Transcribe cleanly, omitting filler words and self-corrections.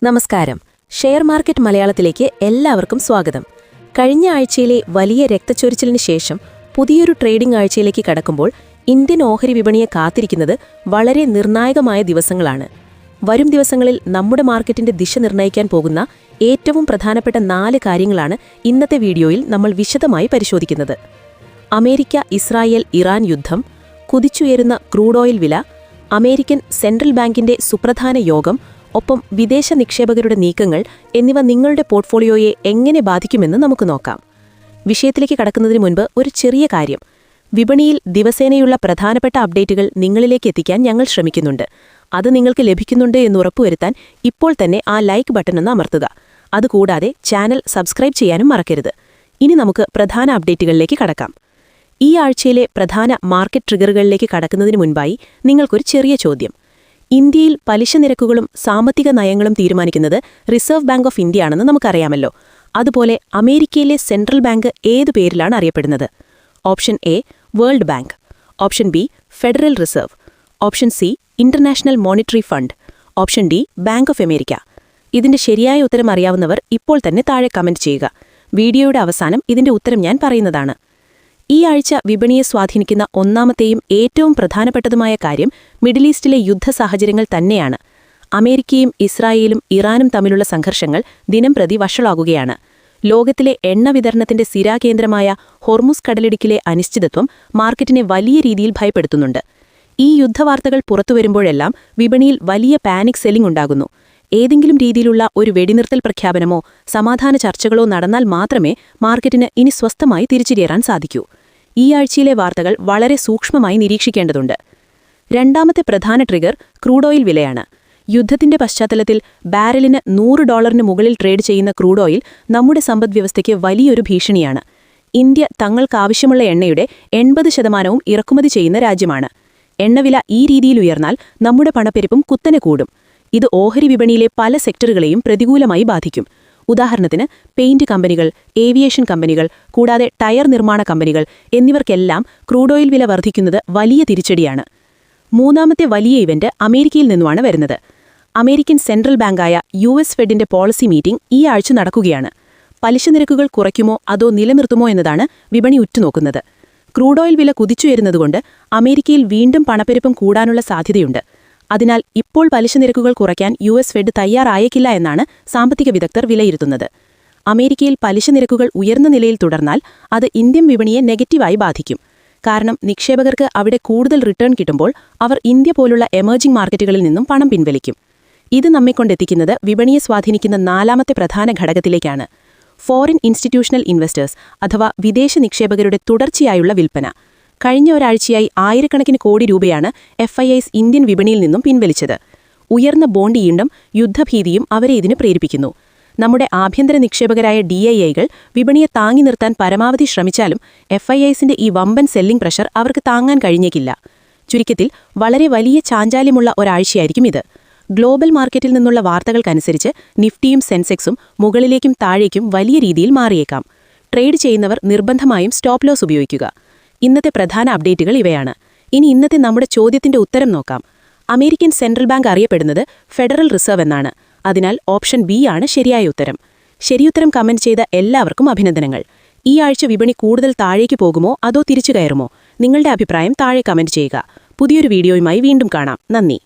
നമസ്കാരം. Share market മലയാളത്തിലേക്ക് എല്ലാവർക്കും സ്വാഗതം. കഴിഞ്ഞ ആഴ്ചയിലെ വലിയ രക്തച്ചൊരിച്ചിലിന് ശേഷം പുതിയൊരു ട്രേഡിംഗ് ആഴ്ചയിലേക്ക് കടക്കുമ്പോൾ ഇന്ത്യൻ ഓഹരി വിപണിയെ കാത്തിരിക്കുന്നത് വളരെ നിർണായകമായ ദിവസങ്ങളാണ്. വരും ദിവസങ്ങളിൽ നമ്മുടെ മാർക്കറ്റിന്റെ ദിശ നിർണ്ണയിക്കാൻ പോകുന്ന ഏറ്റവും പ്രധാനപ്പെട്ട 4 കാര്യങ്ങളാണ് ഇന്നത്തെ വീഡിയോയിൽ നമ്മൾ വിശദമായി പരിശോധിക്കുന്നത്. അമേരിക്ക, ഇസ്രായേൽ, ഇറാൻ യുദ്ധം, കുതിച്ചുയരുന്ന ക്രൂഡ് ഓയിൽ വില, അമേരിക്കൻ സെൻട്രൽ ബാങ്കിന്റെ സുപ്രധാന യോഗം, ഒപ്പം വിദേശ നിക്ഷേപകരുടെ നീക്കങ്ങൾ എന്നിവ നിങ്ങളുടെ പോർട്ട്ഫോളിയോയെ എങ്ങനെ ബാധിക്കുമെന്ന് നമുക്ക് നോക്കാം. വിഷയത്തിലേക്ക് കടക്കുന്നതിന് മുൻപ് ഒരു ചെറിയ കാര്യം. വിപണിയിൽ ദിവസേനയുള്ള പ്രധാനപ്പെട്ട അപ്ഡേറ്റുകൾ നിങ്ങളിലേക്ക് എത്തിക്കാൻ ഞങ്ങൾ ശ്രമിക്കുന്നുണ്ട്. അത് നിങ്ങൾക്ക് ലഭിക്കുന്നുണ്ട് എന്ന് ഉറപ്പുവരുത്താൻ ഇപ്പോൾ തന്നെ ആ ലൈക്ക് ബട്ടൺ ഒന്ന് അമർത്തുക. അതുകൂടാതെ ചാനൽ സബ്സ്ക്രൈബ് ചെയ്യാനും മറക്കരുത്. ഇനി നമുക്ക് പ്രധാന അപ്ഡേറ്റുകളിലേക്ക് കടക്കാം. ഈ ആഴ്ചയിലെ പ്രധാന മാർക്കറ്റ് ട്രിഗറുകളിലേക്ക് കടക്കുന്നതിന് മുൻപായി നിങ്ങൾക്കൊരു ചെറിയ ചോദ്യം. ഇന്ത്യയിൽ പലിശ നിരക്കുകളും സാമ്പത്തിക നയങ്ങളും തീരുമാനിക്കുന്നത് റിസർവ് ബാങ്ക് ഓഫ് ഇന്ത്യ ആണെന്ന് നമുക്കറിയാമല്ലോ. അതുപോലെ അമേരിക്കയിലെ സെൻട്രൽ ബാങ്ക് ഏതു പേരിലാണ് അറിയപ്പെടുന്നത്? Option A world bank, option B federal reserve, option C international monetary fund, option D bank of America. ഇതിന്റെ ശരിയായ ഉത്തരം അറിയാവുന്നവർ ഇപ്പോൾ തന്നെ താഴെ കമന്റ് ചെയ്യുക. വീഡിയോയുടെ അവസാനം ഇതിന്റെ ഉത്തരം ഞാൻ പറയുന്നതാണ്. ഈ ആഴ്ച വിപണിയെ സ്വാധീനിക്കുന്ന ഒന്നാമത്തെയും ഏറ്റവും പ്രധാനപ്പെട്ടതുമായ കാര്യം മിഡിൽ ഈസ്റ്റിലെ യുദ്ധ സാഹചര്യങ്ങൾ തന്നെയാണ്. അമേരിക്കയും ഇസ്രായേലും ഇറാനും തമ്മിലുള്ള സംഘർഷങ്ങൾ ദിനംപ്രതി വഷളാകുകയാണ്. ലോകത്തിലെ എണ്ണ വിതരണത്തിന്റെ സിരാകേന്ദ്രമായ ഹോർമുസ് കടലിടുക്കിലെ അനിശ്ചിതത്വം മാർക്കറ്റിനെ വലിയ രീതിയിൽ ഭയപ്പെടുത്തുന്നുണ്ട്. ഈ യുദ്ധവാർത്തകൾ പുറത്തുവരുമ്പോഴെല്ലാം വിപണിയിൽ വലിയ പാനിക് സെല്ലിംഗ് ഉണ്ടാകുന്നു. ഏതെങ്കിലും രീതിയിലുള്ള ഒരു വെടിനിർത്തൽ പ്രഖ്യാപനമോ സമാധാന ചർച്ചകളോ നടന്നാൽ മാത്രമേ മാർക്കറ്റിന് ഇനി സ്വസ്ഥമായി തിരിച്ചുകയറാൻ സാധിക്കൂ. ഈ ആഴ്ചയിലെ വാർത്തകൾ വളരെ സൂക്ഷ്മമായി നിരീക്ഷിക്കേണ്ടതുണ്ട്. രണ്ടാമത്തെ പ്രധാന ട്രിഗർ ക്രൂഡ് ഓയിൽ വിലയാണ്. യുദ്ധത്തിന്റെ പശ്ചാത്തലത്തിൽ ബാരലിന് $100 മുകളിൽ ട്രേഡ് ചെയ്യുന്ന ക്രൂഡ് ഓയിൽ നമ്മുടെ സമ്പദ്വ്യവസ്ഥയ്ക്ക് വലിയൊരു ഭീഷണിയാണ്. ഇന്ത്യ തങ്ങൾക്കാവശ്യമുള്ള എണ്ണയുടെ 80% ഇറക്കുമതി ചെയ്യുന്ന രാജ്യമാണ്. എണ്ണവില ഈ രീതിയിൽ ഉയർന്നാൽ നമ്മുടെ പണപ്പെരുപ്പും കുത്തനെ കൂടും. ഇത് ഓഹരി വിപണിയിലെ പല സെക്ടറുകളെയും പ്രതികൂലമായി ബാധിക്കും. ഉദാഹരണത്തിന് പെയിന്റ് കമ്പനികൾ, ഏവിയേഷൻ കമ്പനികൾ, കൂടാതെ ടയർ നിർമ്മാണ കമ്പനികൾ എന്നിവർക്കെല്ലാം ക്രൂഡ് ഓയിൽ വില വർദ്ധിക്കുന്നത് വലിയ തിരിച്ചടിയാണ്. മൂന്നാമത്തെ വലിയ ഇവന്റ് അമേരിക്കയിൽ നിന്നുമാണ് വരുന്നത്. അമേരിക്കൻ സെൻട്രൽ ബാങ്കായ US ഫെഡിന്റെ പോളിസി മീറ്റിംഗ് ഈ ആഴ്ച നടക്കുകയാണ്. പലിശ നിരക്കുകൾ കുറയ്ക്കുമോ അതോ നിലനിർത്തുമോ എന്നതാണ് വിപണി ഉറ്റുനോക്കുന്നത്. ക്രൂഡ് ഓയിൽ വില കുതിച്ചുയരുന്നതുകൊണ്ട് അമേരിക്കയിൽ വീണ്ടും പണപ്പെരുപ്പം കൂടാനുള്ള സാധ്യതയുണ്ട്. അതിനാൽ ഇപ്പോൾ പലിശ നിരക്കുകൾ കുറയ്ക്കാൻ US ഫെഡ് തയ്യാറായേക്കില്ല എന്നാണ് സാമ്പത്തിക വിദഗ്ധർ വിലയിരുത്തുന്നത്. അമേരിക്കയിൽ പലിശ നിരക്കുകൾ ഉയർന്ന നിലയിൽ തുടർന്നാൽ അത് ഇന്ത്യൻ വിപണിയെ നെഗറ്റീവായി ബാധിക്കും. കാരണം നിക്ഷേപകർക്ക് അവിടെ കൂടുതൽ റിട്ടേൺ കിട്ടുമ്പോൾ അവർ ഇന്ത്യ പോലുള്ള എമേർജിംഗ് മാർക്കറ്റുകളിൽ നിന്നും പണം പിൻവലിക്കും. ഇത് നമ്മെക്കൊണ്ടെത്തിക്കുന്നത് വിപണിയെ സ്വാധീനിക്കുന്ന നാലാമത്തെ പ്രധാന ഘടകത്തിലേക്കാണ്. ഫോറിൻ ഇൻസ്റ്റിറ്റ്യൂഷണൽ ഇൻവെസ്റ്റേഴ്സ് അഥവാ വിദേശ നിക്ഷേപകരുടെ തുടർച്ചയായുള്ള വിൽപ്പന. കഴിഞ്ഞ ഒരാഴ്ചയായി ആയിരക്കണക്കിന് കോടി രൂപയാണ് FIIs ഇന്ത്യൻ വിപണിയിൽ നിന്നും പിൻവലിച്ചത്. ഉയർന്ന ബോണ്ട് ഈണ്ടും യുദ്ധഭീതിയും അവരെ ഇതിന് പ്രേരിപ്പിക്കുന്നു. നമ്മുടെ ആഭ്യന്തര നിക്ഷേപകരായ DIIകൾ വിപണിയെ താങ്ങി നിർത്താൻ പരമാവധി ശ്രമിച്ചാലും FIIsന്റെ ഈ വമ്പൻ സെല്ലിംഗ് പ്രഷർ അവർക്ക് താങ്ങാൻ കഴിഞ്ഞേക്കില്ല. ചുരുക്കത്തിൽ വളരെ വലിയ ചാഞ്ചാല്യമുള്ള ഒരാഴ്ചയായിരിക്കും ഇത്. ഗ്ലോബൽ മാർക്കറ്റിൽ നിന്നുള്ള വാർത്തകൾക്കനുസരിച്ച് നിഫ്റ്റിയും സെൻസെക്സും മുകളിലേക്കും താഴേക്കും വലിയ രീതിയിൽ മാറിയേക്കാം. ട്രേഡ് ചെയ്യുന്നവർ നിർബന്ധമായും സ്റ്റോപ്പ് ലോസ് ഉപയോഗിക്കുക. ഇന്നത്തെ പ്രധാന അപ്ഡേറ്റുകൾ ഇവയാണ്. ഇനി ഇന്നത്തെ നമ്മുടെ ചോദ്യത്തിന്റെ ഉത്തരം നോക്കാം. അമേരിക്കൻ സെൻട്രൽ ബാങ്ക് അറിയപ്പെടുന്നത് ഫെഡറൽ റിസർവ് എന്നാണ്. അതിനാൽ ഓപ്ഷൻ ബി ആണ് ശരിയായ ഉത്തരം. ശരിയുത്തരം കമന്റ് ചെയ്ത എല്ലാവർക്കും അഭിനന്ദനങ്ങൾ. ഈ ആഴ്ച വിപണി കൂടുതൽ താഴേക്ക് പോകുമോ അതോ തിരിച്ചു കയറുമോ? നിങ്ങളുടെ അഭിപ്രായം താഴെ കമന്റ് ചെയ്യുക. പുതിയൊരു വീഡിയോയുമായി വീണ്ടും കാണാം. നന്ദി.